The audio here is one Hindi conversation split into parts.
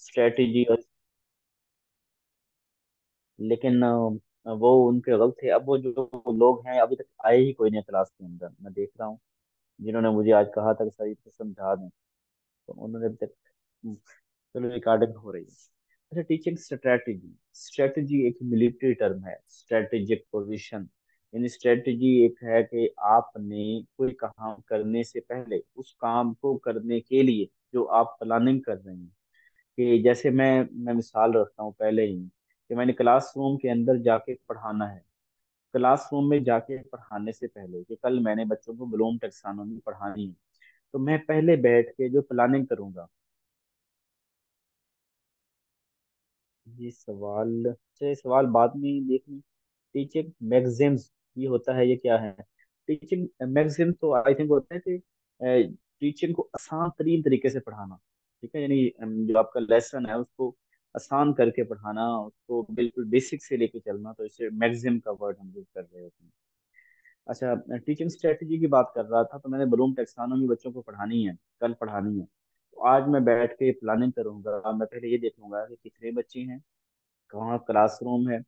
स्ट्रेटेजी और, लेकिन वो उनके गलत थे। अब वो जो लोग हैं अभी तक आए ही कोई नहीं क्लास के अंदर, मैं देख रहा हूँ, जिन्होंने मुझे आज कहा था कि सर इसको समझा दें, तो उन्होंने अभी तक। चलो रिकॉर्डिंग हो रही है। अच्छा, टीचिंग स्ट्रेटेजी। स्ट्रेटेजी एक मिलिट्री टर्म है, स्ट्रेटेजिक पोजीशन। यानी स्ट्रेटेजी एक है कि आपने कोई काम करने से पहले उस काम को करने के लिए जो आप प्लानिंग कर रहे हैं, कि जैसे मैं मिसाल रखता हूँ पहले ही, कि मैंने क्लासरूम के अंदर जाके पढ़ाना है। क्लासरूम में जाके पढ़ाने से पहले, कि कल मैंने बच्चों को ब्लूम टेक्सोनोमी पढ़ानी है, तो मैं पहले बैठ के जो प्लानिंग करूंगा। ये सवाल, अच्छा ये सवाल बाद में देखनी। टीचिंग मैगजिम्स, ये होता है, ये क्या है? टीचिंग मैगजिम तो आई थिंक होता है कि टीचिंग को आसान तरीन तरीके से पढ़ाना। ठीक है, यानी जो आपका लेसन है उसको आसान करके पढ़ाना, उसको बिल्कुल बेसिक से लेके चलना, तो इसे मैगजिम का वर्ड हम यूज कर रहे होते हैं। अच्छा, टीचिंग स्ट्रेटजी की बात कर रहा था, तो मैंने ब्लूम टेक्सोनोमी बच्चों को पढ़ानी है, कल पढ़ानी है। तो आज मैं बैठ के प्लानिंग करूंगा, मैं पहले ये देखूंगा कि कितने बच्चे हैं, कहाँ क्लासरूम है,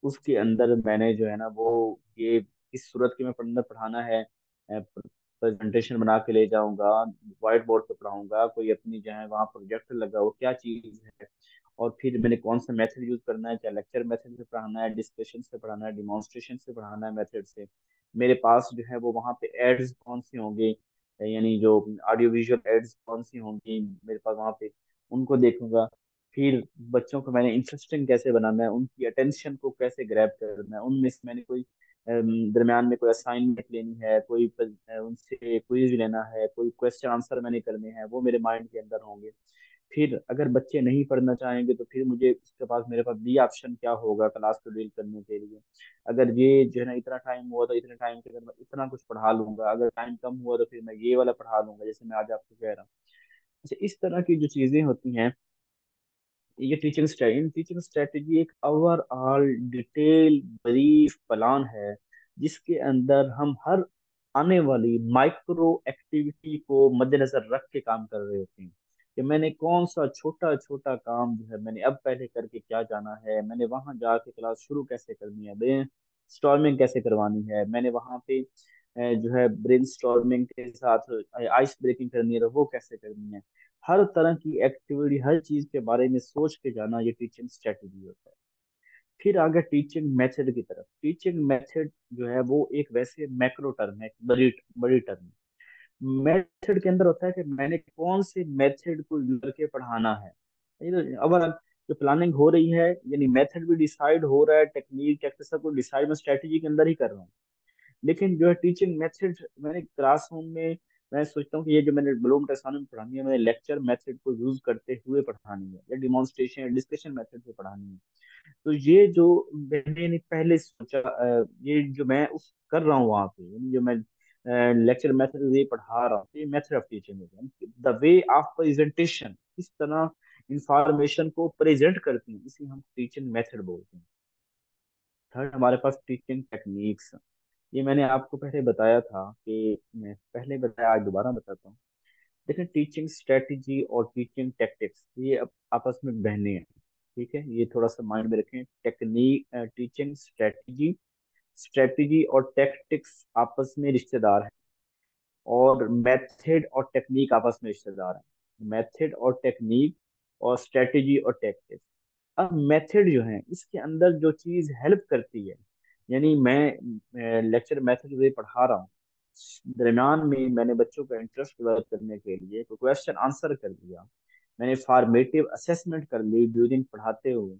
उसके अंदर मैंने जो है ना वो ये इस सूरत की मैं अंदर पढ़ाना है। प्रेजेंटेशन बना के ले जाऊंगा, व्हाइट बोर्ड पे पढ़ाऊंगा, कोई अपनी जो है वहाँ प्रोजेक्ट लगा वो क्या चीज़ है, और फिर मैंने कौन सा मेथड यूज करना है, क्या लेक्चर मेथड से पढ़ाना है, डिस्कशन से पढ़ाना है, डिमॉन्स्ट्रेशन से पढ़ाना है, मेथड से। मेरे पास जो है वो वहाँ पे एड्स कौन सी होंगे, यानी जो ऑडियो विजुअल एड्स कौन सी होंगी मेरे पास वहाँ पे, उनको देखूंगा। फिर बच्चों को मैंने इंटरेस्टिंग कैसे बनाना है, उनकी अटेंशन को कैसे ग्रैब करना है, उनमें से मैंने कोई दरम्यान में कोई असाइनमेंट लेनी है, कोई उनसे क्विज लेना है, कोई क्वेश्चन आंसर मैंने करने हैं, वो मेरे माइंड के अंदर होंगे। फिर अगर बच्चे नहीं पढ़ना चाहेंगे तो फिर मुझे उसके पास, मेरे पास बी ऑप्शन क्या होगा क्लास को डील करने के लिए। अगर ये जो है ना इतना टाइम हुआ तो इतने टाइम के अंदर मैं इतना कुछ पढ़ा लूंगा, अगर टाइम कम हुआ तो फिर मैं ये वाला पढ़ा लूंगा, जैसे मैं आज आपको कह रहा हूँ। अच्छा, इस तरह की जो चीजें होती हैं, ये टीचिंग स्ट्रेटेजी एक ओवरऑल डिटेल ब्रीफ प्लान है, जिसके अंदर हम हर आने वाली माइक्रो एक्टिविटी को मद्देनजर रख के काम कर रहे होते हैं, कि मैंने कौन सा छोटा छोटा काम जो है मैंने अब पहले करके क्या जाना है, मैंने वहां जाके क्लास शुरू कैसे करनी है, ब्रेन स्टॉर्मिंग कैसे करवानी है, मैंने वहां पे जो है ब्रेन स्टॉर्मिंग के साथ आइस ब्रेकिंग करनी है तो वो कैसे करनी है। हर तरह की एक्टिविटी, हर चीज के बारे में सोच के जाना, ये टीचिंग स्ट्रेटेजी होता है। फिर आगे टीचिंग मेथड की तरफ। टीचिंग मेथड जो है वो एक वैसे मैक्रो टर्म है, बड़ी बड़ी टर्म। मेथड के अंदर होता है कि मैंने कौन से मेथड को यूज करके पढ़ाना है। ये तो अब जो प्लानिंग हो रही है, यानी मेथड भी डिसाइड हो रहा है, टेक्निक सब को डिसाइड मैं स्ट्रेटेजी के अंदर ही कर रहा हूँ। लेकिन जो है टीचिंग मेथड मैंने क्लासरूम में, मैं सोचता हूँ कि ये जो मैंने ब्लूम टैक्सोनॉमी में पढ़ानी है, मैंने लेक्चर मेथड को यूज करते हुए पढ़ानी है, या डिमॉन्स्ट्रेशन या डिस्कशन मेथड से पढ़ानी है। तो ये जो मैंने पहले सोचा, ये जो मैं उस कर रहा हूँ वहाँ पे, यानी जो मैं लेक्चर मेथड ये पढ़ा रहा हूँ, ये मेथड ऑफ टीचिंग है, द वे ऑफ प्रेजेंटेशन, किस तरह इंफॉर्मेशन को प्रेजेंट करती है, इसे हम टीचिंग मेथड बोलते हैं। थर्ड हमारे पास टीचिंग टेक्निक्स। ये मैंने आपको पहले बताया था, कि मैं पहले बताया, आज दोबारा बताता हूँ। देखिए, टीचिंग स्ट्रेटजी और टीचिंग टैक्टिक्स ये आपस में बहने हैं। ठीक है, ये थोड़ा सा माइंड में रखें। टेक्निक, टीचिंग स्ट्रेटजी, स्ट्रेटजी और टैक्टिक्स आपस में रिश्तेदार हैं, और मेथड और टेक्निक आपस में रिश्तेदार हैं। मेथड और टेक्निक, और स्ट्रेटजी और टैक्टिक्स। अब मेथड जो है, इसके अंदर जो चीज हेल्प करती है, यानी मैं लेक्चर मेथड वे पढ़ा रहा हूँ, दरम्यान में मैंने बच्चों का इंटरेस्ट डेवलप करने के लिए तो क्वेश्चन आंसर कर दिया, मैंने फॉर्मेटिव असेसमेंट कर ली ड्यूरिंग पढ़ाते हुए।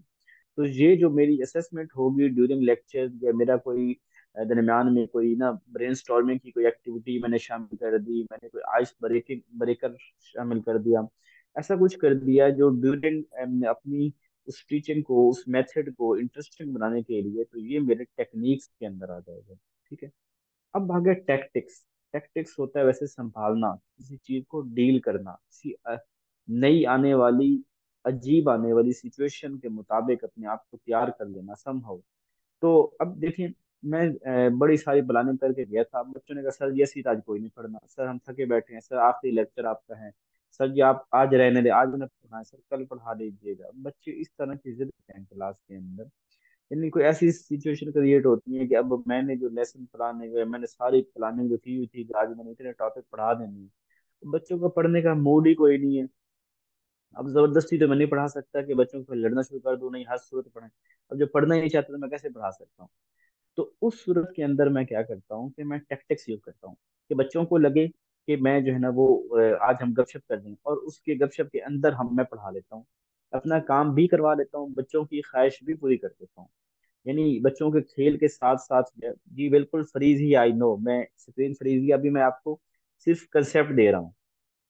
तो ये जो मेरी असेसमेंट होगी ड्यूरिंग लेक्चर, या मेरा कोई दरम्यान में कोई ना ब्रेनस्टॉर्मिंग की कोई एक्टिविटी मैंने शामिल कर दी, मैंने कोई आइस ब्रेकिंग ब्रेकर शामिल कर दिया, ऐसा कुछ कर दिया जो ड्यूरिंग अपनी उस टीचिंग को, उस मेथड को इंटरेस्टिंग बनाने के लिए, तो ये मेरे टेक्निक्स के अंदर आ जाएगा। ठीक है। अब आ गया टैक्टिक्स। टैक्टिक्स होता है वैसे संभालना, किसी चीज को डील करना, किसी नई आने वाली, अजीब आने वाली सिचुएशन के मुताबिक अपने आप को तैयार कर लेना संभव। तो अब देखिए, मैं बड़ी सारी प्लानिंग करके गया था, बच्चों ने कहा सर ये सीट आज कोई नहीं पढ़ना, सर हम थके बैठे हैं, सर आखिरी लेक्चर आपका है, सर जी आप आज रहने दे, आज उन्हें पढ़ाएं सर, कल पढ़ा दीजिएगा। बच्चे इस तरह की जिद करते हैं क्लास के अंदर। यानी कोई ऐसी सिचुएशन क्रिएट होती है कि अब मैंने जो लेसन प्लानिंग है, मैंने सारी प्लानिंग जो की हुई थी कि आज मैंने इतने टॉपिक पढ़ा देने हैं, बच्चों को पढ़ने का मूड ही कोई नहीं है। अब जबरदस्ती तो मैं नहीं पढ़ा सकता कि बच्चों को लड़ना शुरू कर दूं, नहीं हर सूरत पढ़े। अब जो पढ़ना ही नहीं चाहते तो मैं कैसे पढ़ा सकता हूँ? तो उस सूरत के अंदर मैं क्या करता हूँ कि मैं टैक्टिक्स यूज करता हूँ कि बच्चों को लगे कि मैं जो है ना वो आज हम गपशप कर रहे हैं, और उसके गपशप के अंदर हम मैं पढ़ा लेता हूँ, अपना काम भी करवा लेता हूँ, बच्चों की ख्वाहिश भी पूरी कर देता हूँ। यानी बच्चों के खेल के साथ साथ, जी बिल्कुल फ्रीज ही, आई नो मैं स्क्रीन फ्रीज ही, अभी मैं आपको सिर्फ कंसेप्ट दे रहा हूँ।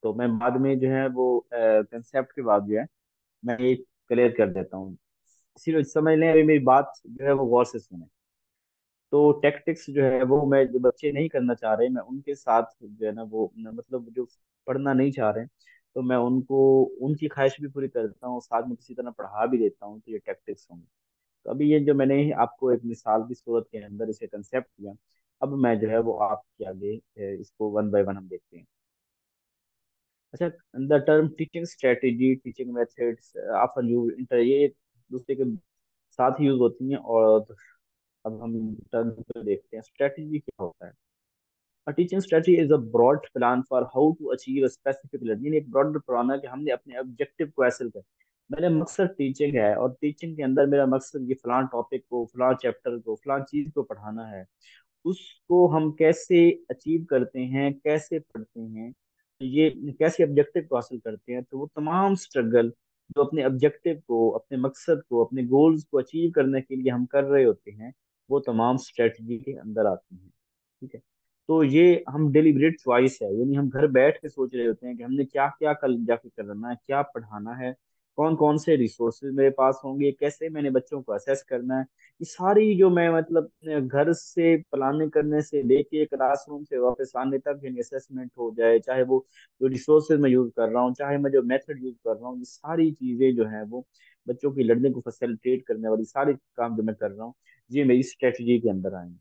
तो मैं बाद में जो है वो कंसेप्ट के बाद जो है मैं ये क्लियर कर देता हूँ। सिर्फ समझ लें, अभी मेरी बात जो है वो गौर से सुने। तो टैक्टिक्स जो है वो मैं, जो बच्चे नहीं करना चाह रहे, मैं उनके साथ जो है ना वो मतलब जो पढ़ना नहीं चाह रहे, तो मैं उनको उनकी ख्वाहिश भी पूरी करता हूँ, साथ में किसी तरह पढ़ा भी देता हूँ। तो ये टैक्टिक्स होंगे। तो अभी ये जो मैंने आपको एक मिसाल की सूरत के अंदर इसे कंसेप्ट किया, अब मैं जो है वो आपके आगे इसको वन बाय वन हम देखते हैं। अच्छा, the term teaching strategy, teaching methods often use inter, ये एक दूसरे के साथ यूज होती हैं। और अब हम टर्म को देखते हैं, स्ट्रेटेजी क्या होता है। A teaching strategy is a broad plan for how to achieve a specific learning। एक ब्रॉड प्लान है कि हमने अपने ऑब्जेक्टिव को हासिल कर, मेरा मकसद टीचिंग है, और टीचिंग के अंदर मेरा मकसद ये फलां टॉपिक को, फलां चैप्टर को, फलां चीज को पढ़ाना है। उसको हम कैसे अचीव करते हैं, कैसे पढ़ते हैं, ये कैसे ऑब्जेक्टिव को हासिल करते हैं, तो वो तमाम स्ट्रगल जो अपने ऑब्जेक्टिव को, अपने मकसद को, अपने गोल्स को अचीव करने के लिए हम कर रहे होते हैं, वो तमाम स्ट्रेटजी के अंदर आती हैं। ठीक है। तो ये हम डेलिब्रेट चॉइस है, यानी हम घर बैठ के सोच रहे होते हैं कि हमने क्या क्या कल जाके करना है, क्या पढ़ाना है, कौन कौन से रिसोर्सेज मेरे पास होंगे, कैसे मैंने बच्चों को असेस करना है। ये सारी जो मैं मतलब घर से प्लानिंग करने से लेके क्लासरूम से वापस आने तक, यानी असेसमेंट हो जाए, चाहे वो जो रिसोर्सेज मैं यूज कर रहा हूँ, चाहे मैं जो मेथड यूज कर रहा हूँ, ये सारी चीजें जो है वो बच्चों की लर्निंग को फैसिलिटेट करने वाली सारी काम जो मैं कर रहा हूँ, ये मेरी स्ट्रेटजी के अंदर आएंगे।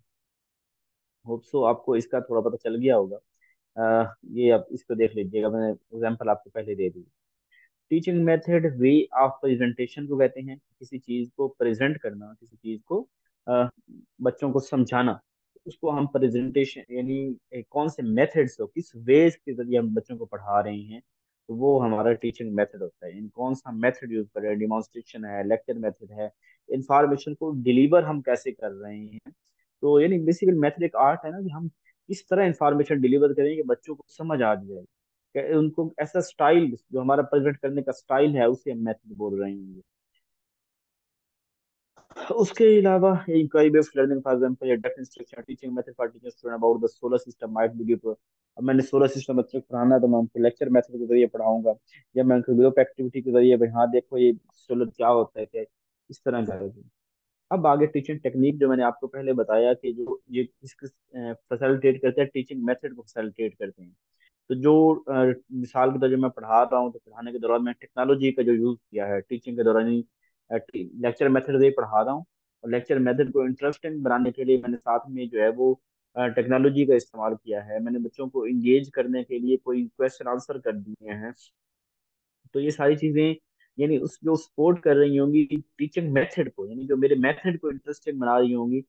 होप सो आपको इसका थोड़ा पता चल गया होगा। ये आप इसको देख लीजिएगा, मैंने एग्जाम्पल आपको पहले दे दी। Teaching method way of presentation को कहते हैं, किसी चीज को प्रेजेंट करना, किसी चीज को अ, बच्चों को समझाना, उसको हम प्रेजेंटेशन, यानी कौन से मेथड से, किस वेज के जरिए हम बच्चों को पढ़ा रहे हैं, तो वो हमारा टीचिंग मेथड होता है। यानी कौन सा मेथड यूज कर रहे हैं, डिमॉन्स्ट्रेशन है, लेक्चर मेथड है, इंफॉर्मेशन को डिलीवर हम कैसे कर रहे हैं। तो यानी बेसिकली मेथड एक आर्ट है ना, कि हम किस तरह इंफॉर्मेशन डिलीवर करें कि बच्चों को समझ आ जाए, कि उनको ऐसा स्टाइल, जो हमारा प्रेजेंट करने का स्टाइल है, उसे हम मेथड बोल रहे हैं। उसके अलावा inquiry based learning, for example या डेफ instruction teaching method for teaching student about the solar system might be give. अब मैंने सोलर सिस्टम बच्चों को पढ़ाना है, तो मैं उनको लेक्चर मेथड के जरिए पढ़ाऊंगा, या मैं उनको ग्रुप एक्टिविटी के जरिए, भाई हाँ देखो ये सोलर क्या होता है, क्या इस तरह करेंगे। अब आगे टीचिंग टेक्निक, जो मैंने आपको पहले बताया कि जो ये इसको फैसिलिटेट करते हैं, टीचिंग मेथड को फैसिलिटेट करते हैं। तो जो मिसाल के तौर पे मैं पढ़ा रहा हूँ, तो पढ़ाने के दौरान मैं टेक्नोलॉजी का जो यूज किया है टीचिंग के दौरान ही, लेक्चर मेथड से ही पढ़ा रहा हूँ। और लेक्चर मेथड को इंटरेस्टिंग बनाने के लिए मैंने साथ में जो है वो टेक्नोलॉजी का इस्तेमाल किया है। मैंने बच्चों को इंगेज करने के लिए कोई क्वेश्चन आंसर कर दिए हैं। तो ये सारी चीजें, यानी उस जो सपोर्ट कर रही होंगी टीचिंग मेथड को, यानी जो मेरे मेथड को इंटरेस्टिंग बना रही होंगी।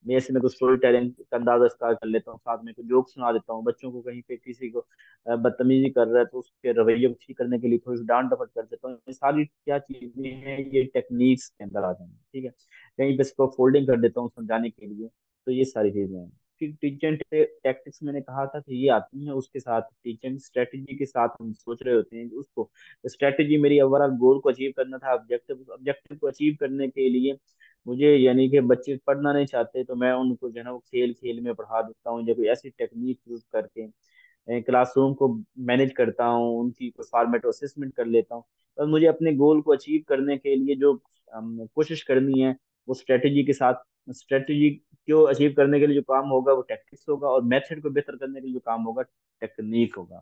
मैं ऐसे में कुछ स्टोरी टेलिंग का अंदाजा स्टार्ट कर लेता हूँ, साथ में कुछ जोक सुना देता हूँ बच्चों को, कहीं पे किसी को बदतमीजी कर रहा है तो उसके रवैये को ठीक करने के लिए थोड़ी सी डांट डपट कर देता हूँ। ये सारी क्या चीजें हैं, ये टेक्निक्स के अंदर आ जाएंगी। ठीक है। कहीं पे इसको फोल्डिंग कर देता हूँ समझाने के लिए। तो ये सारी चीजें हैं। फिर टीचिंग टैक्टिक्स मैंने कहा था कि ये आती हैं, उसके साथ टीचिंग स्ट्रेटेजी के साथ हम सोच रहे होते हैं कि उसको, स्ट्रेटेजी मेरी ओवरऑल गोल को अचीव करना था, ऑब्जेक्टिव ऑब्जेक्टिव को अचीव करने के लिए मुझे, यानी कि बच्चे पढ़ना नहीं चाहते, तो मैं उनको जो है ना वो खेल खेल में पढ़ा देता हूँ, या कोई ऐसी टेक्निक यूज करके क्लासरूम को मैनेज करता हूँ, उनकी फॉर्मेट असेसमेंट कर लेता हूँ। और मुझे अपने गोल को अचीव करने के लिए जो कोशिश करनी है, वो स्ट्रेटेजी के साथ, स्ट्रेटेजी को अचीव करने के लिए जो काम होगा वो टैक्टिक्स होगा, और मेथड को बेहतर करने के लिए जो काम होगा टेक्निक होगा।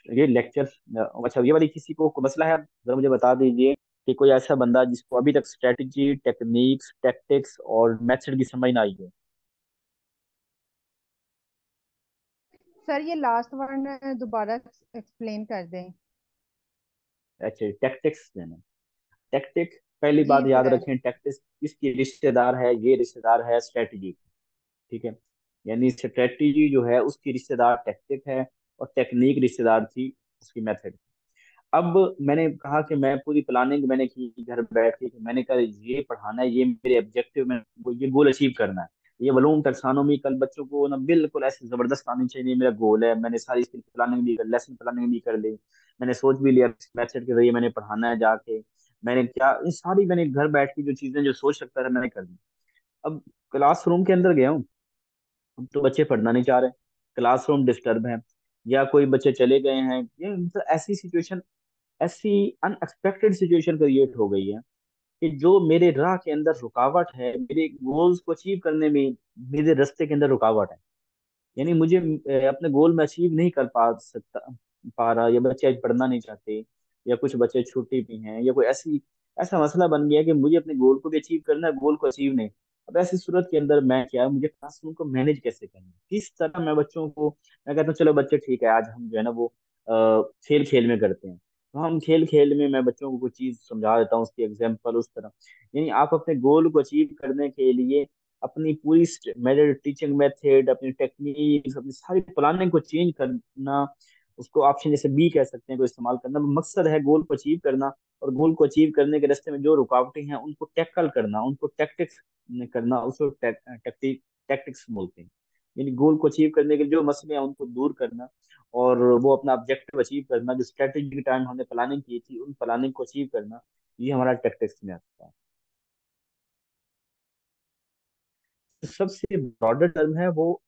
ये लेक्चर, अच्छा ये वाली किसी को कोई मसला है जरा मुझे बता दीजिए, कि कोई ऐसा बंदा जिसको अभी तक स्ट्रेटजी, टेक्निक्स, टैक्टिक्स और मेथड की समझ ना आई हो। सर ये लास्ट वर्ड दोबारा एक्सप्लेन कर दें। अच्छा, टैक्टिक्स देना। टैक्टिक, पहली जी बात याद सर। रखें, टैक्टिक्स किसकी रिश्तेदार है? ये रिश्तेदार है स्ट्रेटजी। ठीक है, यानी स्ट्रेटजी जो है उसकी रिश्तेदार टैक्टिक है, और टेक्निक रिश्तेदार थी उसकी मेथड। अब मैंने कहा कि मैं पूरी प्लानिंग मैंने की घर बैठ के, कि मैंने कहा ये पढ़ाना है, ये मेरे ऑब्जेक्टिव में वो ये गोल अचीव करना है। ये वलूम टैक्सोनॉमी कल बच्चों को ना बिल्कुल ऐसे जबरदस्त आनी चाहिए, मेरा गोल है। मैंने सारी इसकी प्लानिंग भी कर, लेसन प्लानिंग भी कर ली। मैंने सोच भी लिया मेथड के जरिए मैंने पढ़ाना है जाके। मैंने क्या, ये सारी मैंने घर बैठ के जो चीजें जो सोच सकता था मैंने कर दी। अब क्लासरूम के अंदर गया हूँ, अब तो बच्चे पढ़ना नहीं चाह रहे, क्लासरूम डिस्टर्ब है, या कोई बच्चे चले गए हैं, ये मतलब ऐसी सिचुएशन, ऐसी अनएक्सपेक्टेड सिचुएशन क्रिएट हो गई है कि जो मेरे राह के अंदर रुकावट है, मेरे गोल्स को अचीव करने में मेरे रास्ते के अंदर रुकावट है। यानी मुझे अपने गोल में अचीव नहीं कर पा रहा, या बच्चे आज पढ़ना नहीं चाहते, या कुछ बच्चे छुट्टी भी हैं, या कोई ऐसी ऐसा मसला बन गया कि मुझे अपने गोल को भी अचीव करना है, गोल को अचीव नहीं। अब ऐसी सूरत के अंदर मैं क्या, मुझे क्लासरूम को मैनेज कैसे करना है, किस तरह मैं बच्चों को, मैं कहता हूँ चलो बच्चे ठीक है, आज हम जो है ना वो खेल खेल में करते हैं, तो हम खेल खेल में मैं बच्चों को कुछ चीज समझा देता हूँ, उसकी एग्जाम्पल उस तरह। यानी आप अपने गोल को अचीव करने के लिए अपनी पूरी मेथड, टीचिंग मेथड, अपनी टेक्निक, अपनी सारी प्लानिंग को चेंज करना, उसको ऑप्शन जैसे बी कह सकते हैं को इस्तेमाल करना। मकसद है गोल को अचीव करना, और गोल को अचीव करने के रास्ते में जो रुकावटें हैं उनको टैकल करना, उनको टैक्टिक्स करना, उसको टैक्टिक्स बोलते हैं। यानी गोल को अचीव करने के जो मसले हैं उनको दूर करना, और वो अपना ऑब्जेक्टिव अचीव करना, जो स्ट्रेटेजी के टाइम हमने प्लानिंग की थी उन प्लानिंग को अचीव करना, ये हमारा टैक्टिक्स में आता है। सबसे ब्रॉडर टर्म है वो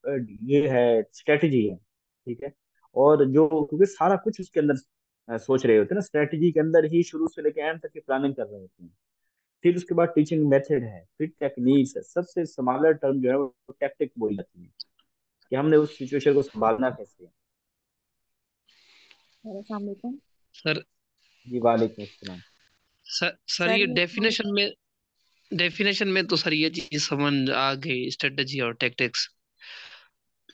ये है, स्ट्रेटजी है। ठीक है, और जो क्योंकि सारा कुछ उसके अंदर सोच रहे होते हैं ना, स्ट्रेटजी के अंदर ही शुरू से लेकर एंड तक की प्लानिंग कर रहे होते हैं। फिर उसके बाद टीचिंग मेथड है, फिर टेक्निक्स है, सबसे स्मॉलर टर्म जो है वो टैक्टिक बोली जाती है, कि हमने उस सिचुएशन को संभालना कैसे है। अस्सलाम वालेकुम। जी, वालेकुम अस्सलाम। सर सर ये ये डेफिनेशन में तो सर ये चीज समझ आ गई, स्ट्रेटजी और टैक्टिक्स।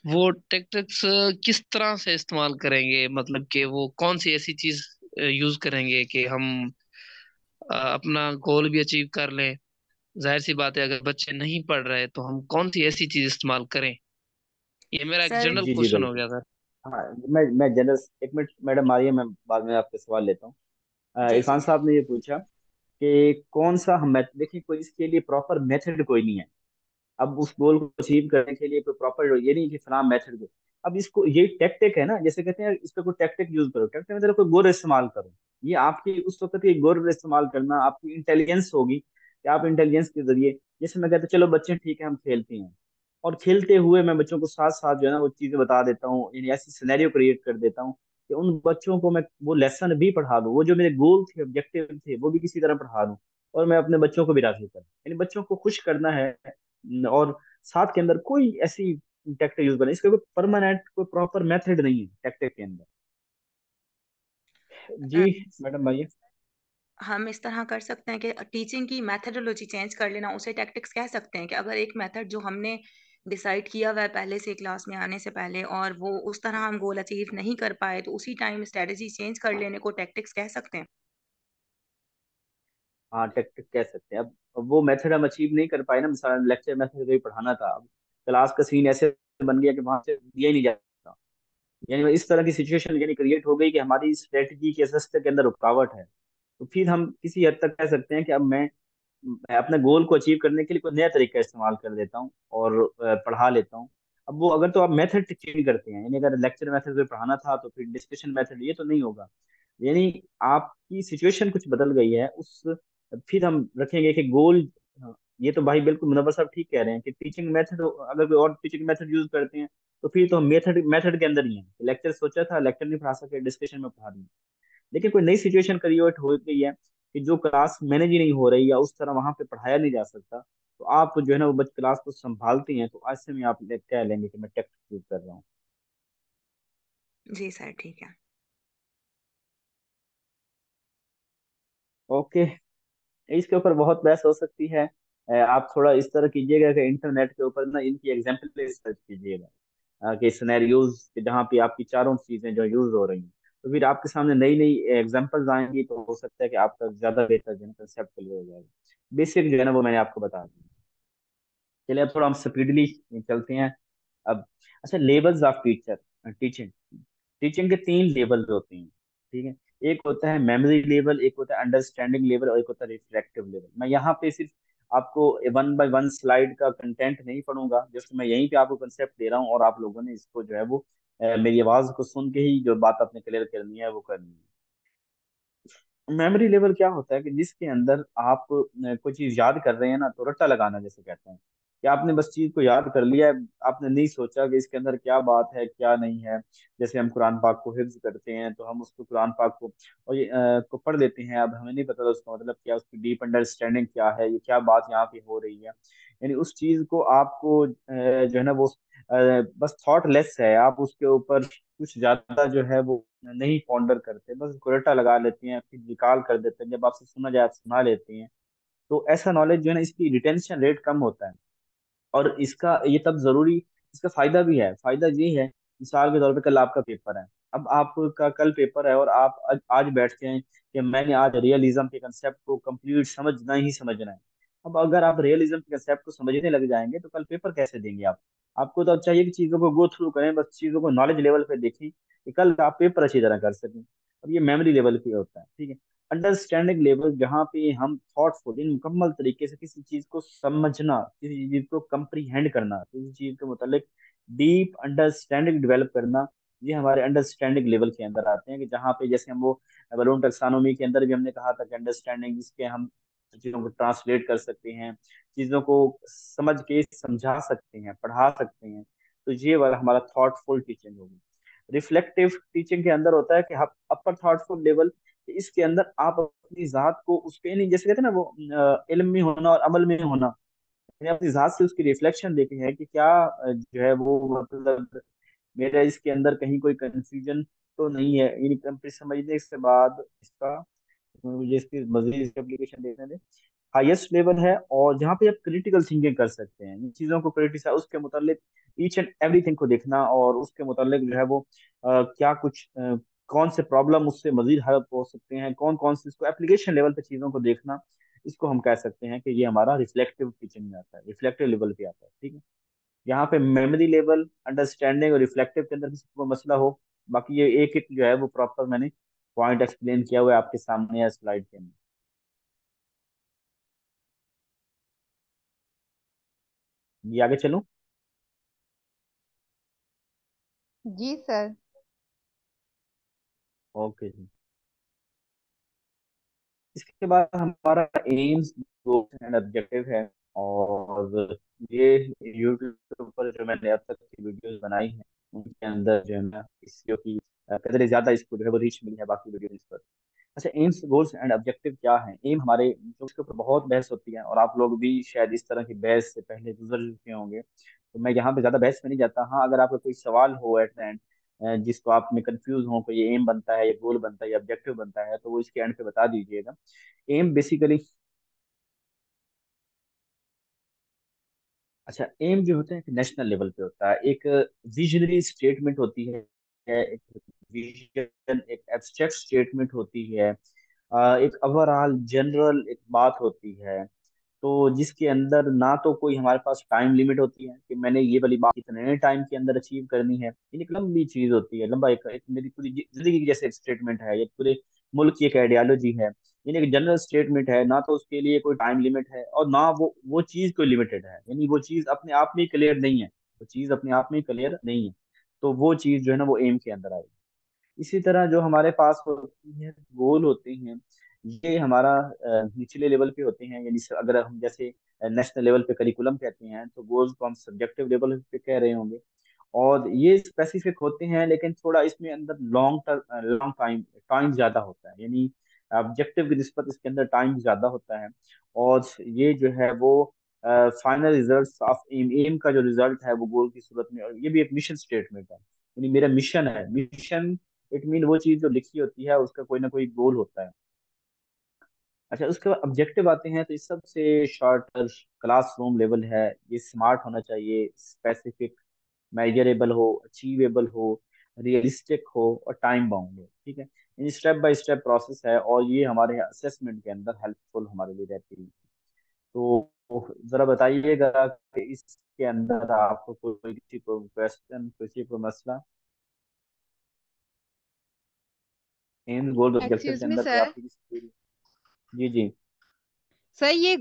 वो टैक्टिक्स किस तरह से इस्तेमाल करेंगे, मतलब कि वो कौन सी ऐसी चीज यूज करेंगे कि हम अपना गोल भी अचीव कर लें। जाहिर सी बात है, अगर बच्चे नहीं पढ़ रहे तो हम कौन सी ऐसी चीज इस्तेमाल करें। ये मेरा एक सर जनरल जी जी क्वेश्चन हो बिल्कुल। गया सर। हाँ, मैं जनरल, एक मिनट मैडम आ रही है, मैं बाद में आपके सवाल लेता हूँ। जी इरफान जी। साहब ने ये पूछा कि कौन सा हम देखिए, कोई इसके लिए प्रॉपर मेथड कोई नहीं है। अब उस गोल को अचीव करने के लिए कोई प्रॉपर ये नहीं कि फलां मेथड दो। अब इसको ये टैक्टिक है ना, जैसे कहते हैं इस पे कोई टैक्टिक यूज करो, टैक्टिक मतलब कोई गोर इस्तेमाल करो। ये आपकी उस वक्त की गोर इस्तेमाल करना आपकी इंटेलिजेंस होगी, कि आप इंटेलिजेंस के जरिए, जैसे मैं कहता चलो बच्चे ठीक है हम खेलते हैं, और खेलते हुए मैं बच्चों को साथ साथ जो है ना वो चीजें बता देता हूँ, यानी ऐसी सिनेरियो क्रिएट कर देता हूँ कि उन बच्चों को मैं वो लेसन भी पढ़ा दूँ, वो जो मेरे गोल थे, ऑब्जेक्टिव थे, वो भी किसी तरह पढ़ा दूँ, और मैं अपने बच्चों को भी राजी करूँ, यानी बच्चों को खुश करना है। और साथ के अंदर कोई ऐसी टैक्टिक यूज करना, इसका कोई परमानेंट कोई प्रॉपर मेथड नहीं है टैक्टिक के अंदर। जी अ, मैडम भाई। हम इस तरह कर सकते हैं कि टीचिंग की मेथडोलॉजी चेंज कर लेना, उसे टैक्टिक्स कह सकते हैं। कि अगर एक मेथड जो हमने डिसाइड किया हुआ है पहले से क्लास में आने से पहले, और वो उस तरह हम गोल अचीव नहीं कर पाए, तो उसी टाइम स्ट्रेटजी चेंज कर लेने को टैक्टिक्स कह सकते हैं। हाँ, टैक्टिक कह सकते हैं। अब वो मेथड हम अचीव नहीं कर पाए ना, मिसाल लेक्चर मेथड जो पढ़ाना था, अब क्लास का सीन ऐसे बन गया कि वहां से दिया ही नहीं जाता। यानी इस तरह की सिचुएशन यानी क्रिएट हो गई कि हमारी स्ट्रेटजी के रास्ते के अंदर रुकावट है। तो फिर हम किसी हद तक कह सकते हैं कि अब मैं अपने गोल को अचीव करने के लिए कोई नया तरीका इस्तेमाल कर देता हूँ, और पढ़ा लेता हूँ। अब वो अगर तो आप मेथड चेंज करते हैं, यानी अगर लेक्चर मेथड से पढ़ाना था तो फिर डिस्कशन मेथड, ये तो नहीं होगा। यानी आपकी सिचुएशन कुछ बदल गई है उस, फिर हम रखेंगे कि गोल। ये तो भाई बिल्कुल मुनव्वर साहब ठीक कह रहे हैं कि टीचिंग मेथड, अगर कोई और टीचिंग मेथड यूज करते हैं तो फिर तो हम मेथड मेथड के अंदर ही है। लेक्चर सोचा था, लेक्चर नहीं पढ़ा सके, डिस्कशन में पढ़ा दिया। लेकिन कोई नई सिचुएशन क्रिएट हो गई है कि जो क्लास मैनेज ही नहीं हो रही, या उस तरह वहां पे पढ़ाया नहीं जा सकता, तो आप जो है ना वो बच क्लास को संभालती हैं, तो ऐसे में आप कह लेंगे कि मैं टेक्स्ट यूज कर रहा हूँ। जी सर ठीक है। ओके, इसके ऊपर बहुत बहस हो सकती है। आप थोड़ा इस तरह कीजिएगा कि इंटरनेट के ऊपर ना इनकी एग्जाम्पल सर्च कीजिएगा, कि सिनेरियोज जहाँ पे आपकी चारों चीजें जो यूज हो रही हैं, तो फिर आपके सामने नई नई एग्जांपल्स आएंगी, तो हो सकता है कि आपका ज्यादा बेहतर जो है कंसेप्ट क्लियर हो जाएगा। बेसिक जो है ना वो मैंने आपको बता दिया। चलिए अब थोड़ा हम स्पीडली चलते हैं अब। अच्छा, levels of teacher, teaching. Teaching के तीन लेवल होते हैं, ठीक है। एक होता है मेमोरी लेवल, एक होता है अंडरस्टैंडिंग लेवल, और एक होता है रिफ्लेक्टिव लेवल। मैं यहाँ पे सिर्फ आपको वन बाय वन स्लाइड का कंटेंट नहीं पढ़ूंगा, जस्ट मैं यहीं पे आपको कंसेप्ट दे रहा हूँ, और आप लोगों ने इसको जो है वो मेरी आवाज को सुन के ही जो बात आपने क्लियर करनी है वो करनी है। मेमोरी लेवल क्या होता है कि जिसके अंदर आप कोई चीज याद कर रहे हैं ना, तो रट्टा लगाना जैसे कहते हैं, कि आपने बस चीज को याद कर लिया है, आपने नहीं सोचा कि इसके अंदर क्या बात है क्या नहीं है। जैसे हम कुरान पाक को हिफ्ज करते हैं, तो हम उसको कुरान पाक को और ये को पढ़ लेते हैं, अब हमें नहीं पता उसका मतलब क्या, उसकी डीप अंडरस्टैंडिंग क्या है, ये क्या बात यहाँ पे हो रही है। यानी उस चीज को आपको जो है ना वो बस थॉट लेस है, आप उसके ऊपर कुछ ज्यादा जो है वो नहीं पॉन्डर करते, बस घुरटा लगा लेते हैं, फिर निकाल कर देते हैं, जब आपसे सुना जाए आप सुना लेते हैं। तो ऐसा नॉलेज जो है ना, इसकी रिटेंशन रेट कम होता है। और इसका ये तब जरूरी, इसका फायदा भी है। फायदा ये है, मिसाल के तौर पे कल आपका पेपर है, अब आपका कल पेपर है और आप आज बैठते हैं कि मैंने आज रियलिज्म के कंसेप्ट को कंप्लीट समझना ही समझना है। अब अगर आप रियलिज्म के कंसेप्ट को समझने लग जाएंगे तो कल पेपर कैसे देंगे आप? आपको तो अब चाहिए कि चीजों को गो थ्रू करें, बस चीजों को नॉलेज लेवल पे देखें कि कल आप पेपर अच्छी तरह कर सकें। अब ये मेमोरी लेवल पे होता है, ठीक है। अंडरस्टैंडिंग लेवल, जहाँ पे हम थॉटफुल मुकम्मल तरीके से किसी चीज को समझना, किसी चीज को कंप्रीहेंड करना, किसी चीज के मुतालिक डीप अंडरस्टैंडिंग डेवलप करना, ये हमारे अंडरस्टैंडिंग लेवल के अंदर आते हैं। कि जहाँ पे जैसे हम वो बलून टैक्सोनॉमी के अंदर भी हमने कहा था कि अंडरस्टैंडिंग, जिसके हम चीजों को ट्रांसलेट कर सकते हैं, चीजों को समझ के समझा सकते हैं, पढ़ा सकते हैं। तो ये वाला हमारा थॉटफुल टीचिंग होगी। रिफ्लेक्टिव टीचिंग के अंदर होता है कि अपर थॉटफुल लेवल, इसके अंदर आप अपनी जात को उसके नहीं, जैसे कहते हैं ना वो इल्म में होना और अमल में होना, यानी अपनी जात से उसकी रिफ्लेक्शन देते हैं कि क्या जो है वो मतलब मेरा इसके अंदर कहीं कोई कंफ्यूजन तो नहीं है। यानी कंप्लीट समझने के बाद इसका मुझे इसकी मजीद एप्लीकेशन देखने दें। हाईएस्ट लेवल है, और जहाँ पे आप क्रिटिकल थिंकिंग कर सकते हैं, इन चीजों को क्रिटिसाइज, उसके मुतालिक ईच एंड एवरीथिंग को देखना, और उसके मुतालिक जो है वो क्या कुछ कौन से प्रॉब्लम उससे मजीद हल हो सकते हैं, कौन कौन से इसको एप्लीकेशन लेवल पे चीजों को देखना। इसको हम कह सकते हैं कि ये हमारा रिफ्लेक्टिव टीचिंग में आता है, रिफ्लेक्टिव लेवल पे आता है, ठीक है। यहाँ पे मेमोरी लेवल, अंडरस्टैंडिंग और रिफ्लेक्टिव के अंदर किसी को मसला हो, बाकी ये एक एक जो है वो प्रॉपर मैंने पॉइंट एक्सप्लेन किया हुआ है आपके सामने या स्लाइड के अंदर। ये आगे चलूं? जी सर। ओके जी। इसके बाद हमारा एम्स, गोल्स एंड ऑब्जेक्टिव है। और ये यूट्यूब पर जो मैंने अब तक की वीडियोस बनाई हैं, उनके अंदर जो है ना इसलिए कि कदर ज्यादा इसको जो है वो रीच मिली है बाकी वीडियोस पर। अच्छा, एम्स, गोल्स एंड ऑब्जेक्टिव क्या है? एम हमारे जो उसके ऊपर बहुत बहस होती है, और आप लोग भी शायद इस तरह की बहस से पहले गुजर चुके होंगे, तो मैं यहाँ पे ज्यादा बहस में नहीं जाता। हाँ, अगर आपका कोई सवाल हो एट द एंड, जिसको आप में कंफ्यूज हो, कोई एम बनता है या गोल बनता है या ऑब्जेक्टिव बनता है, तो वो इसके एंड पे बता दीजिएगा। एम बेसिकली, अच्छा, एम जो होता है एक नेशनल लेवल पे होता है, एक विजनरी स्टेटमेंट होती है, एक विजन, एक एब्स्ट्रैक्ट स्टेटमेंट होती है, एक ओवरऑल जनरल एक बात होती है। तो जिसके अंदर ना तो कोई हमारे पास टाइम लिमिट होती है कि मैंने ये वाली बात इतने टाइम के अंदर अचीव करनी है, ये एक लंबी चीज होती है, लंबा एक मेरी पूरी जिंदगी की जैसे एक स्टेटमेंट है, ये पूरे मुल्क की एक आइडियोलॉजी है। यानी एक जनरल स्टेटमेंट है, ना तो उसके लिए कोई टाइम लिमिट है और ना वो चीज कोई लिमिटेड है, यानी वो चीज अपने आप में क्लियर नहीं है, वो चीज अपने आप में क्लियर नहीं है। तो वो चीज जो है ना वो एम के अंदर आएगी। इसी तरह जो हमारे पास होती है गोल होते हैं, ये हमारा निचले लेवल पे होते हैं। यानी अगर हम जैसे नेशनल लेवल पे करिकुलम कहते हैं, तो गोल्स को हम सब्जेक्टिव लेवल पे कह रहे होंगे। और ये स्पेसिफिक होते हैं, लेकिन थोड़ा इसमें अंदर लॉन्ग टाइम टाइम ज्यादा होता है, यानी ऑब्जेक्टिव की निस्बत इसके अंदर टाइम ज्यादा होता है। और ये जो है वो final result of M, M का जो रिजल्ट है वो गोल की सूरत में, और ये भी एक मिशन स्टेटमेंट है, यानी मेरा मिशन है। मिशन इट मीन वो चीज जो लिखी होती है उसका कोई ना कोई गोल होता है। अच्छा, उसके बाद ऑब्जेक्टिव आते हैं, तो इस सबसे शॉर्टर क्लासरूम लेवल है। ये स्मार्ट होना चाहिए, स्पेसिफिक, मेजरेबल हो, अचीवेबल हो, रियलिस्टिक हो और टाइम बाउंड हो। ठीक है, in step by step process है और ये हमारे असेसमेंट के अंदर हेल्पफुल हमारे लिए रहती है। तो जरा बताइएगा कि इसके अंदर आपको कोई किसी को क्वेश्चन, किसी को मसला, एम्स गोल ऑब्जेक्टिव के एक्सक्यूज मी अंदर पे सर। आपकी किसी। जी जी। सर ये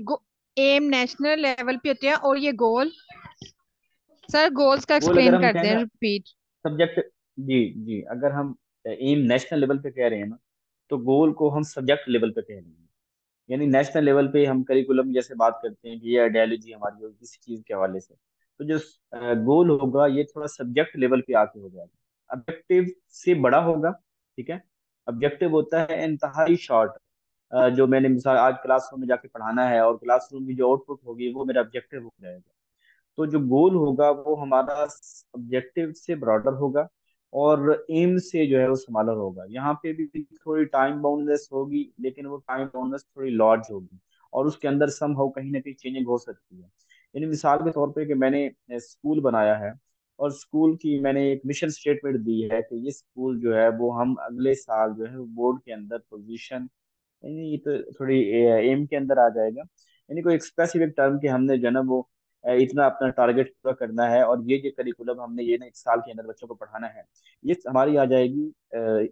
एम नेशनल लेवल पे होते हैं और ये गोल, सर गोल्स का गोल अगर एक्सप्लेन हम कर कहें दें, ना, रिपीट। सब्जेक्ट, जी जी, अगर हम एम नेशनल लेवल पे कह रहे हैं ना, तो गोल को हम सब्जेक्ट लेवल पे कह रहे हैं। यानी नेशनल लेवल पे हम करिकुलम जैसे बात करते हैं कि ये आइडियोलॉजी हमारी होगी किसी चीज के हवाले से, तो जो गोल होगा ये थोड़ा सब्जेक्ट लेवल पे आके हो जाएगा, ऑब्जेक्टिव से बड़ा होगा। ठीक है, ऑब्जेक्टिव होता है इंतहाई शॉर्ट, जो मैंने मिसाल आज क्लासरूम में जाके पढ़ाना है और क्लासरूम की जो आउटपुट होगी वो मेरा ऑब्जेक्टिव हो जाएगा। तो जो गोल होगा वो हमारा ऑब्जेक्टिव से ब्रॉडर होगा और एम से जो है वो स्मॉलर होगा। यहाँ पे भी थोड़ी टाइम बाउंडनेस होगी, लेकिन वो टाइम बाउंडनेस थोड़ी लार्ज होगी और उसके अंदर समहाउ कहीं ना कहीं चेंजिंग हो सकती है। यानी मिसाल के तौर पे कि मैंने स्कूल बनाया है और स्कूल की मैंने एक मिशन स्टेटमेंट दी है कि ये स्कूल जो है वो हम अगले साल जो है वो बोर्ड के अंदर पोजीशन, यानी ये तो थोड़ी एम के अंदर आ जाएगा। यानी कोई स्पेसिफिक टर्म के हमने जो है ना वो इतना अपना टारगेट पूरा करना है और ये करिकुलम हमने ये ना 1 साल के अंदर बच्चों को पढ़ाना है, ये हमारी आ जाएगी,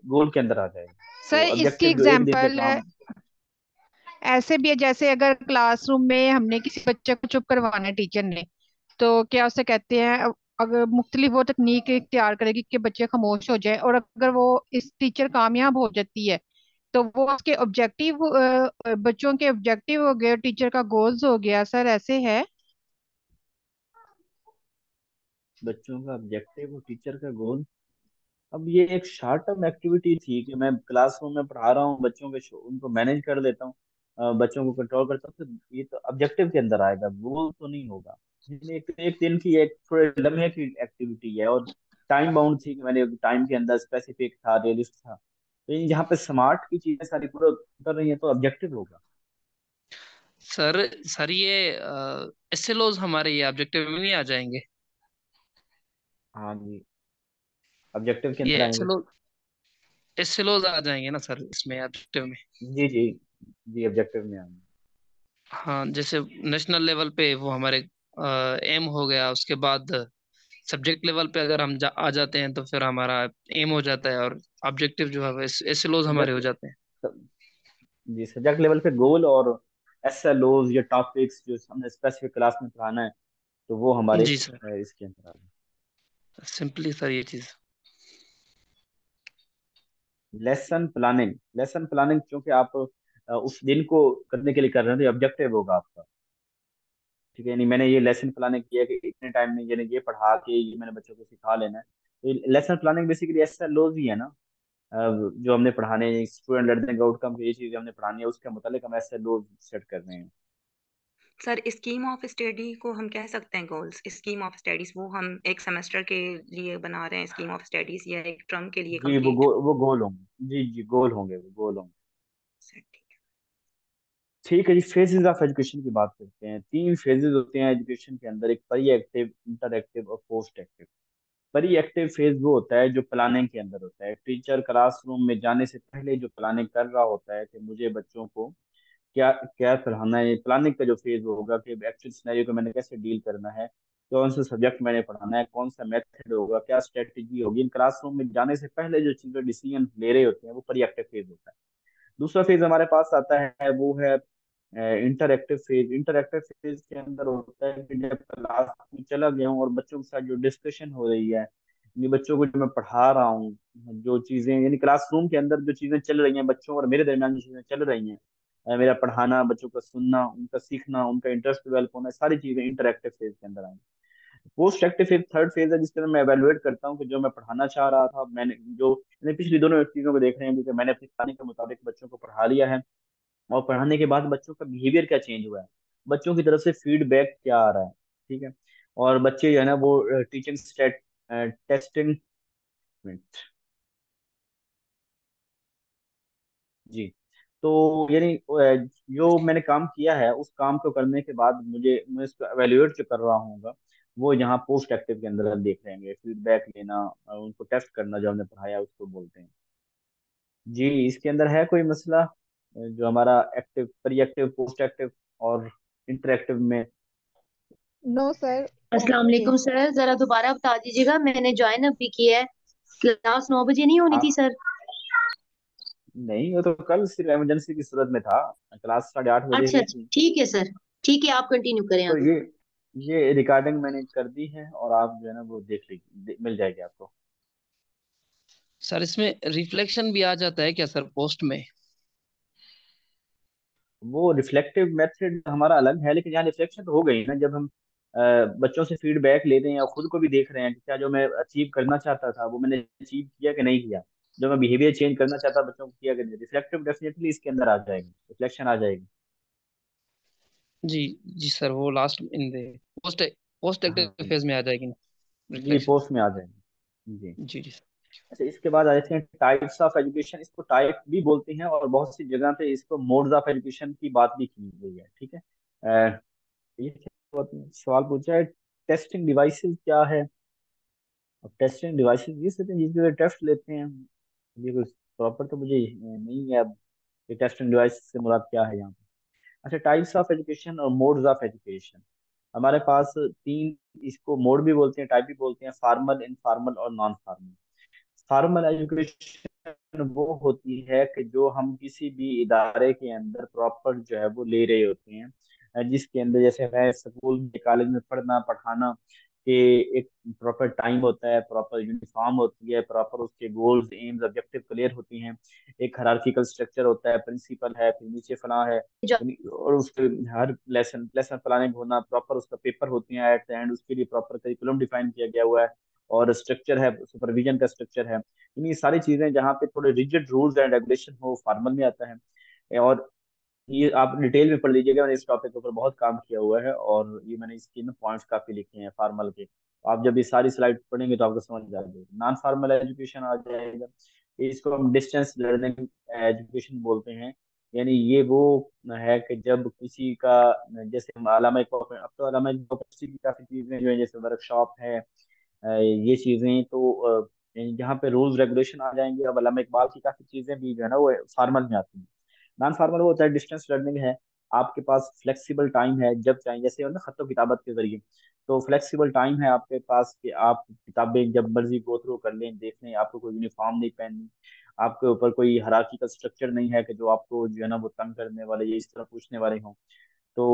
गोल के अंदर आ जाएगी। तो सर इसकी ऑब्जेक्टिव जो एक दिन का एग्जांपल काम। ऐसे भी है, जैसे अगर क्लासरूम में हमने किसी बच्चे को चुप करवाना है टीचर ने, तो क्या उसे कहते हैं, अगर मुख्तलिफ वो तकनीक इख्तियार करेगी कि बच्चे खामोश हो जाए, और अगर वो इस टीचर कामयाब हो जाती है तो वो उसके ऑब्जेक्टिव, बच्चों के ऑब्जेक्टिव हो गए और टीचर का गोल्स हो गया। सर ऐसे है। बच्चों का ऑब्जेक्टिव और टीचर का गोल, अब ये एक शॉर्ट टर्म एक्टिविटी थी कि मैं क्लासरूम में पढ़ा रहा हूँ बच्चों के उनको मैनेज कर देता हूँ, बच्चों को कंट्रोल करता हूँ, तो ये तो ऑब्जेक्टिव के अंदर आएगा, गोल तो नहीं होगा। ये एक दिन की एक थोड़े लम्हे की एक्टिविटी है और टाइम बाउंड थी कि मैंने टाइम के अंदर स्पेसिफिक था, रियलिस्ट था। तो यहाँ पे स्मार्ट की चीजें सारी पूरा कर रही है तो ऑब्जेक्टिव होगा। सर सर ये एसएलओज हमारे ये ऑब्जेक्टिव में नहीं आ जाएंगे? हाँ जी, ऑब्जेक्टिव के ये अंदर आएंगे। एसएलओज आ जाएंगे ना सर इसमें ऑब्जेक्टिव में? जी जी, जी ऑब्जेक्टिव में आएंगे। हाँ, जैसे नेशनल लेवल पे वो हमारे एम हो गया, उसके बाद सब्जेक्ट लेवल पे अगर हम आ जाते हैं तो फिर हमारा एम हो जाता है, और ऑब्जेक्टिव जो है एसएलओज हमारे हो सब्जेक्ट, जाते हैं। जी सब्जेक्ट लेवल पे गोल और एसएलओज या टॉपिक्स जो हमने स्पेसिफिक क्लास में पढ़ाना है, तो वो हमारे जी सर, इसके अंदर आ गए। सिंपली सर ये चीज। लेसन प्लानिंग, लेसन प्लानिंग क्योंकि आप उस दिन को करने के लिए कर रहे हैं तो ऑब्जेक्टिव होगा आपका। ठीक है, यानी मैंने ये लेसन प्लानिंग किया कि इतने टाइम में यानी ये पढ़ा के ये मैंने बच्चों को सिखा लेना है, तो लेसन प्लानिंग बेसिकली एसएलओज ही है ना। जो हमने पढ़ाने, स्टूडेंट लर्निंग आउटकम ये चीजें हमने पढ़ानी है उसके मुतालिक हम एसएलओ सेट कर रहे हैं। सर स्कीम ऑफ स्टडी को हम कह सकते हैं गोल्स, स्कीम ऑफ स्टडीज वो हम एक सेमेस्टर के लिए बना रहे हैं, स्कीम ऑफ स्टडीज या एक टर्म के लिए जी कंप्लीट। वो गोल होंगे, जी जी गोल होंगे, वो गोल होंगे। सर ठीक ठीक है जी, फेजेस ऑफ एजुकेशन की बात करते हैं। 3 फेजेस होते हैं एजुकेशन के अंदर, एक प्री एक्टिव, इंटर एक्टिव और post active. Pre active phase वो होता है जो प्लानिंग के अंदर होता है, टीचर क्लासरूम में जाने से पहले जो प्लानिंग कर रहा होता है कि मुझे बच्चों को क्या क्या पढ़ाना है। प्लानिंग का जो फेज होगा कि एक्चुअल सिनेरियो को मैंने कैसे डील करना है, कौन सा सब्जेक्ट मैंने पढ़ाना है, कौन सा मेथड होगा, क्या स्ट्रेटेजी होगी, इन क्लासरूम में जाने से पहले जो चीजें डिसीजन ले रहे होते हैं वो प्री एक्टिव फेज होता है। दूसरा फेज हमारे पास आता है वो है इंटरएक्टिव फेज। इंटरएक्टिव फेज के अंदर होता है कि जब क्लास में चला गया हूँ और बच्चों के साथ जो डिस्कशन हो रही है, यानी बच्चों को जो मैं पढ़ा रहा हूँ, जो चीजें यानी क्लासरूम के अंदर जो चीजें चल रही हैं बच्चों और मेरे दरमियान जो चीजें चल रही हैं, मेरा पढ़ाना, बच्चों का सुनना, उनका सीखना, उनका इंटरेस्ट डेवलप होना, सारी चीजें इंटरएक्टिव फेज के अंदर आई। Post active phase third phase है जिसके अंदर मैं एवेलुएट करता हूँ कि जो मैं पढ़ाना चाह रहा था, मैंने जो मैंने पिछली दोनों चीजों को देख रहे हैं क्योंकि मैंने अपनी प्लानिंग के मुताबिक बच्चों को पढ़ा लिया है और पढ़ाने के बाद बच्चों का बिहेवियर क्या चेंज हुआ है, बच्चों की तरफ से फीडबैक क्या आ रहा है। ठीक है, और बच्चे जो है ना वो टीचिंग स्टेट टेस्टिंग, जी। तो यानी जो मैंने काम किया है उस काम को करने के बाद मुझे मैं इसको एवेल्युएट जो कर रहा हूँ, वो यहाँ पोस्ट एक्टिव के अंदर हम देख रहे हैं, फीडबैक लेना, उनको टेस्ट करना, जो हमने पढ़ाया उसको बोलते हैं। जी, इसके अंदर है कोई मसला जो हमारा active, pre active, post active और इंटरेक्टिव में? No sir. अस्सलाम ओके। वालेकुम सर, जरा दोबारा बता दीजिएगा, मैंने ज्वाइन अभी किया है। क्लास 9 बजे नहीं होनी थी आप सर? नहीं, वो तो कल सिर्फ इमरजेंसी की सूरत में था, क्लास 8:30 बजे अच्छा ही अच्छा, थी। ठीक है सर। ठीक है, आप कंटिन्यू करें तो आगे। ये रिकॉर्डिंग मैंने कर दी है, और आप जो है ना वो देख लीजिए, मिल जाएगी आपको। सर इसमें रिफ्लेक्शन भी आ जाता है क्या सर पोस्ट में? वो रिफ्लेक्टिव मेथड हमारा अलग है, लेकिन यहाँ रिफ्लेक्शन तो हो गई ना, जब हम बच्चों से फीडबैक ले रहे हैं और खुद को भी देख रहे हैं कि क्या जो मैं अचीव करना चाहता था वो मैंने अचीव किया कि नहीं किया, जो मैं बिहेवियर चेंज करना चाहता बच्चों को किया कि नहीं। रिफ्लेक्टिव डेफिनेटली इसके अंदर आ जाएगी, रिफ्लेक्शन आ जाएगी। जी। जी सर, वो last in they post post हाँ एक्टिव फेज में आ जाएगी ना जी, रिफ्लेक्शन? पोस्ट में आ जाएगी जी। जी जी सर। अच्छा, इसके बाद आ जाते हैं टाइप्स ऑफ एजुकेशन। इसको टाइप भी बोलते हैं, और बहुत सी जगह पे इसको मोड्स ऑफ एजुकेशन की बात भी की गई है, ठीक है। ये सवाल पूछा है, टेस्टिंग डिवाइसेस क्या है? अब टेस्टिंग डिवाइसेस ये होते हैं जिसके टेस्ट लेते हैं। ये कुछ प्रॉपर तो मुझे नहीं है अब, ये टेस्टिंग डिवाइस से मुराद क्या है यहाँ पे। अच्छा, टाइप्स ऑफ एजुकेशन और मोड्स ऑफ एजुकेशन। हमारे पास तीन, इसको मोड भी बोलते हैं, टाइप भी बोलते हैं, फॉर्मल, इनफॉर्मल और नॉन फॉर्मल। फॉर्मल एजुकेशन वो होती है कि जो हम किसी भी इदारे के अंदर प्रॉपर जो है वो ले रहे होते हैं, जिसके अंदर जैसे मैं स्कूल में, कॉलेज में पढ़ना पढ़ाना के एक प्रॉपर टाइम होता है, प्रॉपर यूनिफॉर्म होती है, प्रॉपर उसके गोल्स, एम्स, ऑब्जेक्टिव क्लियर होती हैं। एक हायरार्किकल स्ट्रक्चर होता है, प्रिंसिपल है, फिर नीचे फलां है, जो और उसके हर लेसन लेसन प्लानिंग होना, प्रॉपर उसका पेपर होती है एट द एंड, उसके लिए प्रॉपर करिकुलम डिफाइन किया गया हुआ है, और स्ट्रक्चर है, सुपरविजन का स्ट्रक्चर है। ये सारी चीजें जहाँ पे थोड़े रिजिड रूल्स एंड रेगुलेशन हो, फॉर्मल में आता है। और ये आप डिटेल में पढ़ लीजिएगा, मैंने इस टॉपिक के ऊपर बहुत काम किया हुआ है, और ये मैंने इसके ना पॉइंट्स काफी लिखे हैं फॉर्मल के। तो आप जब ये सारी स्लाइड पढ़ेंगे तो आपको समझ आ जाएगा। नॉन फॉर्मल एजुकेशन आ जाएगा, इसको हम डिस्टेंस लर्निंग एजुकेशन बोलते हैं। यानी ये वो है कि जब किसी का, जैसे हम अलामा इकबाल, अब तो अलामा इकबाल की काफी चीजें जो है, जैसे वर्कशॉप है, ये चीजें तो यहाँ पे रूल्स रेगुलेशन आ जाएंगे। अब अल्लामा इकबाल की काफी चीजें भी जो है ना वो फॉर्मल में आती हैं। नॉन फॉर्मल वो होता है डिस्टेंस लर्निंग है, आपके पास फ्लेक्सिबल टाइम है, जब चाहे, जैसे ना खत्तो किताबत के जरिए, तो फ्लेक्सिबल टाइम है आपके पास कि आप किताबें जब मर्जी गो थ्रू कर लें, देख लें, आपको कोई यूनिफॉर्म नहीं पहननी, आपके ऊपर कोई हायरार्किकल स्ट्रक्चर नहीं है कि जो आपको जो है ना वो तंग करने वाले या इस तरह पूछने वाले हों। तो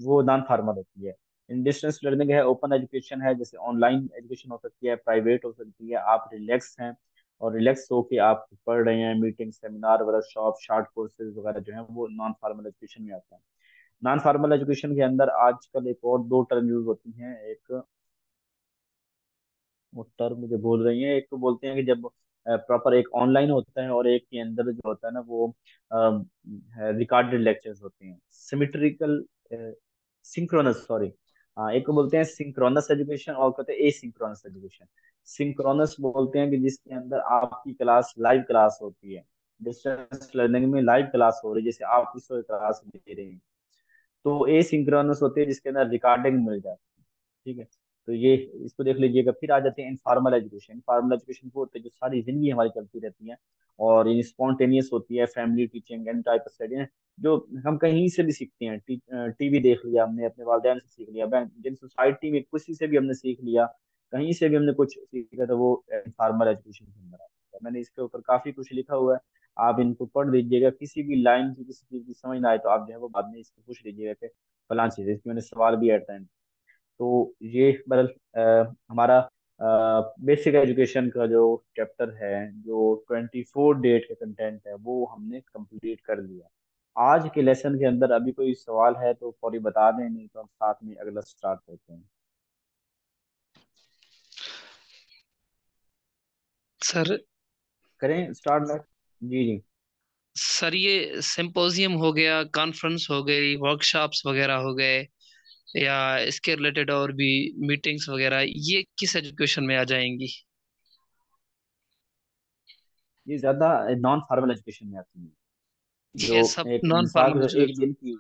वो नॉन फॉर्मल होती है। इन डिस्टेंस लर्निंग है, ओपन एजुकेशन है, जैसे ऑनलाइन एजुकेशन हो सकती है, प्राइवेट हो सकती है, आप रिलैक्स हैं और रिलैक्स होके आप पढ़ रहे हैं, meeting, seminar, workshop, short courses वगैरह जो है वो नॉन फॉर्मल एजुकेशन में आता है। नॉन फॉर्मल एजुकेशन के अंदर आजकल एक और दो टर्म यूज होती हैं। एक वो टर्म मुझे बोल रही है, एक तो बोलते हैं कि जब प्रॉपर एक ऑनलाइन होता है, और एक के अंदर जो होता है ना वो रिकॉर्डेड लेक्चर्स होते हैं, सिमेट्रिकल, सिंक्रोनस, सॉरी। हाँ, एक को बोलते हैं सिंक्रोनस एजुकेशन, और कहते हैं एसिंक्रोनस एजुकेशन। सिंक्रोनस बोलते हैं कि जिसके अंदर आपकी क्लास, लाइव क्लास होती है, डिस्टेंस लर्निंग में लाइव क्लास हो रही है, जैसे आप इस क्लास ले रहे हैं। तो एसिंक्रोनस होते हैं जिसके अंदर रिकॉर्डिंग मिल जाती है, ठीक है। तो ये, इसको देख लीजिएगा। फिर आ जाते हैं इनफॉर्मल एजुकेशन। इनफॉर्मल एजुकेशन वो होते हैं जो सारी जिंदगी हमारी चलती रहती है, और ये स्पॉन्टेनियस होती है, family teaching and type of study है, जो हम कहीं से भी सीखते हैं। टीवी देख लिया हमने, अपने वालिदैन से सीख लिया, जिन सोसाइटी में किसी से भी हमने सीख लिया, कहीं से भी हमने कुछ सीखा, तो वो इनफॉर्मल एजुकेशन के अंदर आता है। मैंने इसके ऊपर काफी कुछ लिखा हुआ है, आप इनको पढ़ लीजिएगा। किसी भी लाइन की, किसी चीज की समझ ना आए तो आप जो है वो बाद में इसको पूछ लीजिएगा कि फलां चीज है, इसकी मैंने सवाल भी एट द एंड। तो ये मतलब हमारा बेसिक एजुकेशन का जो चैप्टर है, जो 24 डेट का कंटेंट है, वो हमने कंप्लीट कर लिया। आज के लेसन के अंदर अभी कोई सवाल है तो फौरी बता दें, नहीं तो हम साथ में अगला स्टार्ट करते हैं। सर करें स्टार्ट में? जी जी। सर ये सिंपोजियम हो गया, कॉन्फ्रेंस हो गई, वर्कशॉप्स वगैरह हो गए, या इसके रिलेटेड और भी मीटिंग्स वगैरह, ये किस एजुकेशन में आ जाएंगी? ये ज्यादा नॉन फॉर्मल एजुकेशन में आती है। जो ये सब एक नॉन मिसाल के फॉर्मल तौर, एक एजुकेशन? दिन की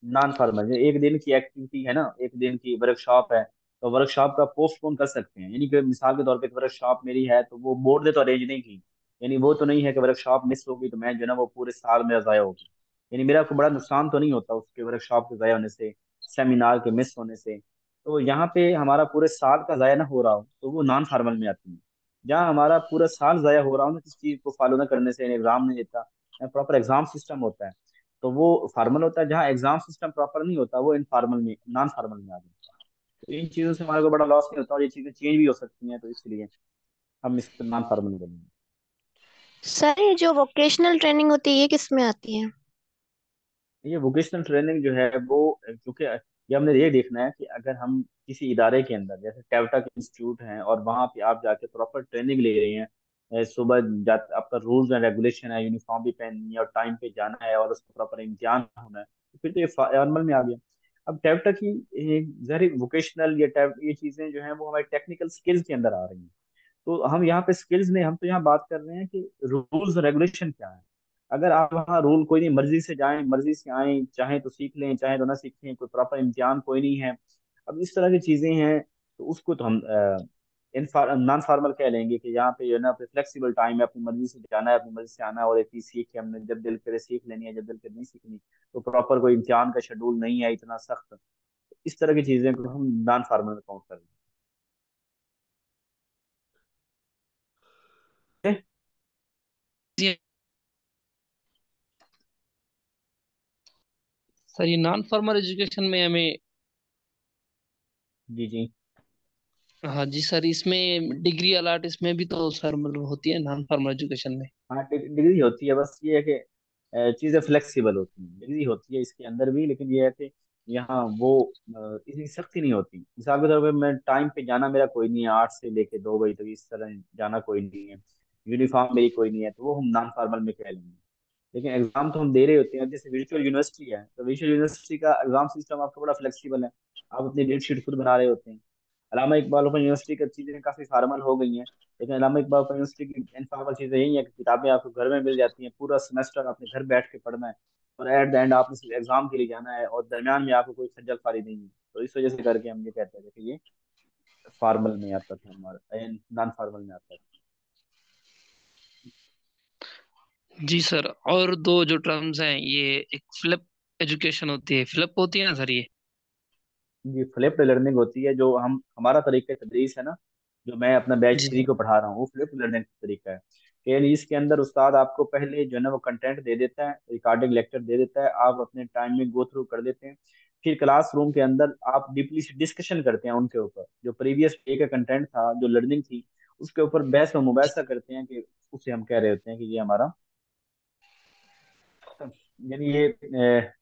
नॉन फॉर्मल, एक दिन की एक्टिविटी है ना, एक दिन की वर्कशॉप है, तो वर्कशॉप का पोस्टपोन कर सकते हैं। यानी कि मिसाल के तौर पे एक वर्कशॉप मेरी है तो वो बोर्ड ने तो अरेंज नहीं की, यानी वो तो नहीं है कि वर्कशॉप मिस होगी तो मैं जो है ना वो पूरे साल मेरा ज़ाया हो गया, यानी मेरा कोई बड़ा नुकसान तो नहीं होता उसके वर्कशॉप के ज़ाया होने से, सेमिनार के मिस होने से। तो यहाँ पे हमारा पूरे साल का ज़ाया ना हो रहा हो तो वो नॉन फार्मल में आती है। जहाँ हमारा पूरा साल ज़ाया हो रहा हो ना किसी चीज़ को फॉलो ना करने से, एग्जाम नहीं देता, प्रॉपर एग्जाम सिस्टम होता है, तो वो फार्मल होता है। जहाँ एग्जाम सिस्टम प्रॉपर नहीं होता वो इनफॉर्मल में, नॉन फार्मल में आ जाता है। तो इन चीज़ों से हमारे को बड़ा लॉस नहीं होता और ये चीज़ें चेंज भी हो सकती हैं, तो इसलिए हम इसको नॉन फार्मल बोलेंगे। सर ये जो वोकेशनल ट्रेनिंग होती है ये किस में आती है? ये वोकेशनल ट्रेनिंग जो है वो, क्योंकि ये हमने ये देखना है कि अगर हम किसी इदारे के अंदर जैसे कैवटा के इंस्टीट्यूट हैं और वहाँ पे आप जाके प्रॉपर ट्रेनिंग ले रहे हैं, सुबह आपका रूल्स एंड रेगुलेशन है, यूनिफॉर्म भी पहननी है और टाइम पे जाना है और उसका प्रॉपर इम्तिहान होना है, तो फिर तो ये फॉर्मल में आ गया। अब कैवटा की जहरी वोकेशनल ये चीजें जो हैं वो हमारे टेक्निकल स्किल्स के अंदर आ रही हैं। तो हम यहाँ पे स्किल्स नहीं, हम तो यहाँ बात कर रहे हैं कि रूल्स रेगुलेशन क्या है। अगर आप वहाँ रूल कोई नहीं, मर्जी से जाएं मर्जी से आए, चाहे तो सीख लें चाहे तो ना सीखें, कोई प्रॉपर इम्तिहान कोई नहीं है, अब इस तरह की चीजें हैं, तो उसको तो हम नॉन फॉर्मल कह लेंगे कि यहाँ पे जो है ना फ्लेक्सिबल टाइम है, अपनी मर्जी से जाना है अपनी मर्जी से आना है, और एक चीज सीख के हमने जब दिल करे सीख लेनी है, जब दिल करे नहीं सीखनी। तो प्रॉपर कोई इम्तिहान का शेड्यूल नहीं है इतना सख्त। इस तरह की चीजें को हम नॉन फॉर्मल में काउंट कर लेंगे। जी सर, ये नॉन फॉर्मल एजुकेशन में हमें, जी जी। हाँ जी सर, इसमें डिग्री अलाट इसमें भी तो सर मतलब होती है नॉन फॉर्मल एजुकेशन में। हाँ डिग्री होती है, बस ये है कि चीज़ें फ्लेक्सिबल होती हैं, डिग्री होती है इसके अंदर भी, लेकिन ये है कि यहाँ वो इतनी सख्ती नहीं होती। मिसाल के तौर पे मैं टाइम पे जाना मेरा कोई नहीं है, 8 से लेके 2 बजे तक इस तरह जाना कोई नहीं है, यूनिफॉर्म मेरी कोई नहीं है, तो वो हम नॉन फॉर्मल में कह लेंगे। लेकिन एग्जाम तो हम दे रहे होते हैं। अब जैसे वर्चुअल यूनिवर्सिटी है तो वर्चुअल यूनिवर्सिटी का एग्जाम सिस्टम आपका बड़ा फ्लेक्सिबल है, आप अपनी डेट शीट खुद बना रहे होते हैं। अलामा इकबाल ओपन यूनिवर्सिटी की चीजें काफी फॉर्मल हो गई हैं, लेकिन अलामा इकबाल ओपन यूनिवर्सिटी की इनफॉर्मल चीजें यही है कि किताबें आपको घर में मिल जाती हैं, पूरा सेमेस्टर आपने घर बैठ के पढ़ना है, और एट द एंड आपने सिर्फ एग्जाम के लिए जाना है, और दरमियान में आपको कोई खज्जल खारी नहीं है। तो इस वजह से करके हम ये कहते हैं कि ये फॉर्मल में आता था हमारा, नॉन फॉर्मल में आता था। जी सर, और दो जो टर्म्स हैं, ये एक फ्लिप एजुकेशन होती है, फ्लिप होती है ना सर ये? ये फ्लिप्ड लर्निंग होती है, जो हम हमारा तरीका तदरीस है ना, जो मैं अपना बैच जी 3 सर। को पढ़ा रहा हूँ, वो फ्लिप्ड लर्निंग का तरीका है। यानी इसके अंदर उस्ताद आपको पहले जो है ना वो कंटेंट दे देता है, रिकॉर्डिंग लेक्चर दे देता है, आप अपने टाइम में गो थ्रू कर देते हैं। फिर क्लासरूम के अंदर आप डीपली डिस्कशन करते हैं उनके ऊपर, जो प्रीवियस डे का कंटेंट था, जो लर्निंग थी, उसके ऊपर बहस व मुबाहिसा करते हैं कि उसे हम कह रहे होते हैं कि ये हमारा, यानी ये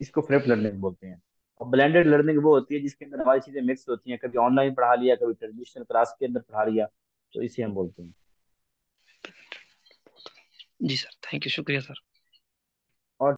इसको फ्लिप लर्निंग बोलते हैं। और ब्लेंडेड लर्निंग वो होती है जिसके अंदर हमारी चीजें मिक्स होती हैं, कभी ऑनलाइन पढ़ा लिया कभी ट्रेडिशनल क्लास के अंदर पढ़ा लिया, तो इसे हम बोलते हैं। जी सर, थैंक यू, शुक्रिया सर।